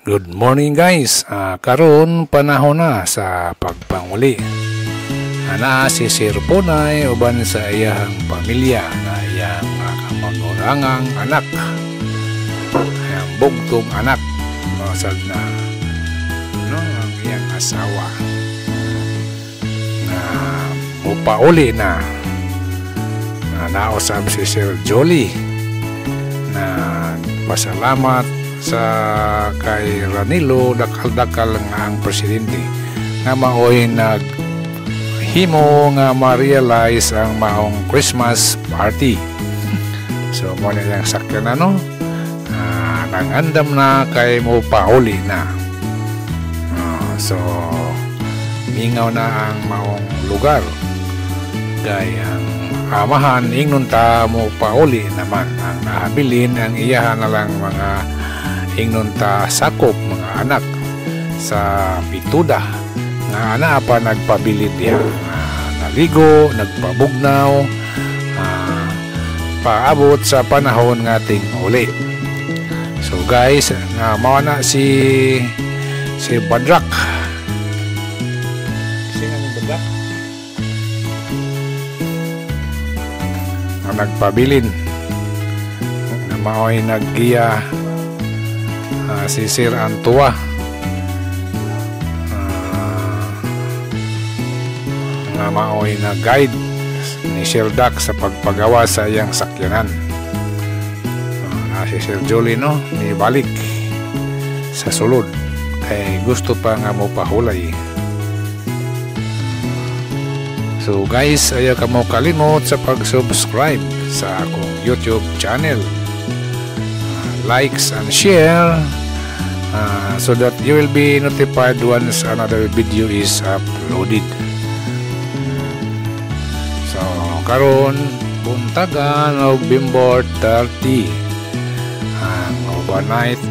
Good morning guys. Karon panahon na sa pagpanguli. Ana si Sir Ponay uban sa iyang pamilya na iyang kamagurangang anak. Iyang bugtong anak masag na ang iyang asawa. Na upauli na nausap si Sir Jolly na pasalamat sa kay Ranilo dakal-dakal nga ang presidente nga maoy naghimo nga ma-realize ang maong Christmas party. So mo na yung sakyan nangandam na kay mo pauli na. So mingaw na ang maong lugar kay ang amahan ingnon ta mo pauli naman ang nahabilin ang iyahan na lang mga ingnon ta sakop mga anak sa pituda nga ana pa nagpabilid diha naligo, nagpabugnaw paabot sa panahon nga ting uli. So guys, nga mao na si Badrak. Badrak nga nagpabilin nga mao'y naggiya si Sir Antua nga mao'y na guide ni Sir Dak sa pagpagawa sa iyang sakyanan. Si Sir Jolly ni balik sa sulod kay gusto pa nga mo pahulay. So guys, ayaw ka mo kalimot sa pag-subscribe sa akong YouTube channel, likes and share so that you will be notified once another video is uploaded. So karon buntagan November 30 ang overnight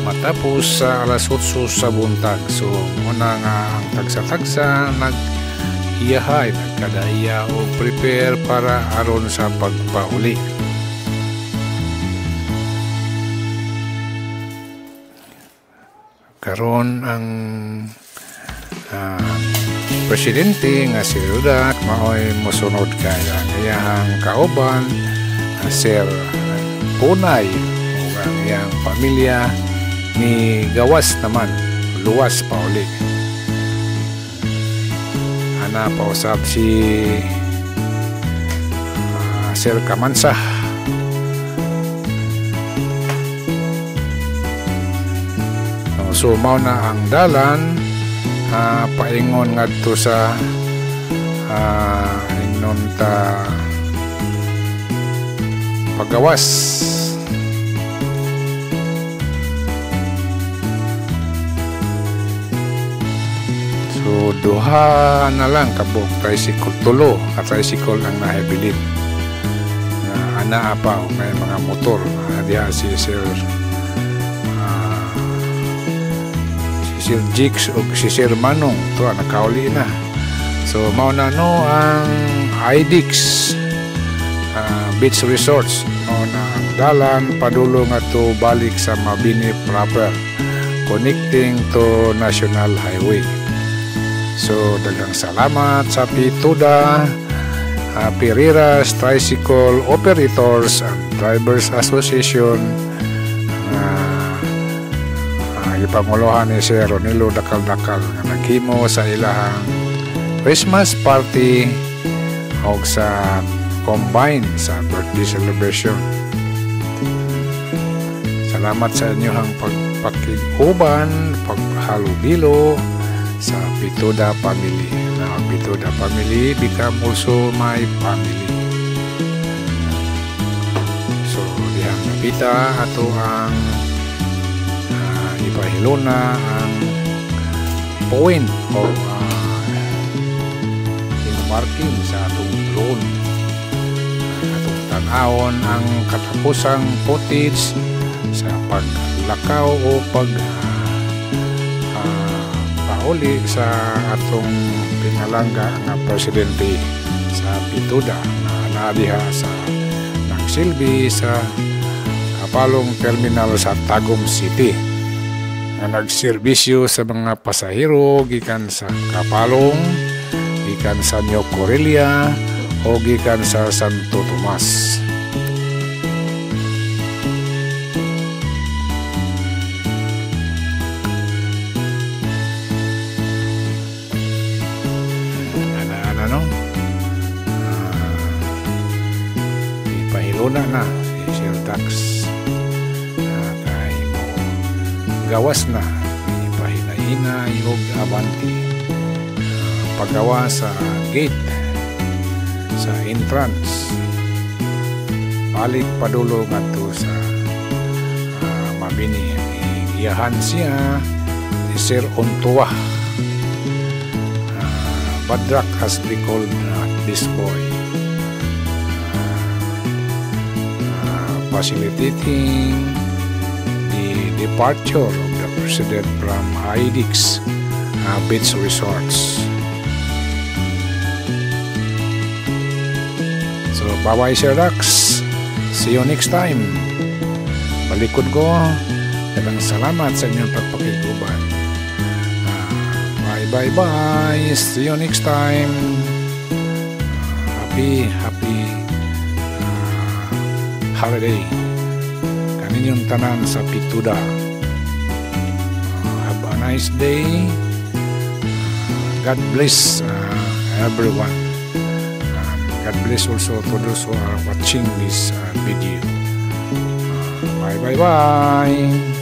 matapos sa alas 8 sa buntag. So muna nga ang tagsa-tagsa nag-iyahay, nagkadaiya o prepare para aron sa pagpauli. Karon ang presidente nga si Rudak maoy mosunod kay ang iyang kauban Sir Ponay o ang iyang pamilya ni gawas naman luwas pa uli. Ana pa usab si Sir Kamansa. So mao na ang dalan paingon ngadto sa ingnon ta paggawas. So duha na lang kabog tricycle, tulo ka tricycle ang nahibilin nga ana pa may mga motor diha si Sir Jigs o si Sir Manong to nakauli na. So mao na ang IDX Beach Resorts mao na ang dalan padulong ato balik sa Mabini proper connecting to National Highway. So daghang salamat sa Pituda Pereiras Tricycle Operators and Drivers Association ipanguluhan ni Sir Ranilo dakal-dakal nga naghimo sa ilahang Christmas party o sa combine sa birthday celebration. Salamat sa inyong pagpakiguban, paghalubilo sa Pituda family. Now Pituda family become also my family. So dihang napita ato ang ipahiluna ang point o marking sa atong drone. Atong tanawon ang katapusang footage sa paglakaw o pauli sa atong pinalangga nga presidente sa Pituda na nadiha sa nagsilbi sa Kapalong Terminal sa Tagum City nga nagserbisyo sa mga pasahero gikan sa Kapalong, gikan sa New Corelia o gikan sa Santo Tomas. Ipahiluna na si Sir Dax kay mo gawas na ipahinahinay og abanti paggawa sa gate sa entrance balik padulo ngadto sa Mabini. Iyahan siya ni Sir Ontuwa. Badrak has been called this boy, facilitating the departure of the President from IDIX Beach Resorts. So, bye-bye Sir Dax. See you next time. Balikod ko. Dalang salamat sa inyong pagpakiguban. Bye-bye. See you next time. Happy holiday. Kaninyong tanan sa Pituda. Have a nice day. God bless everyone. God bless also to those who are watching this video. Bye-bye.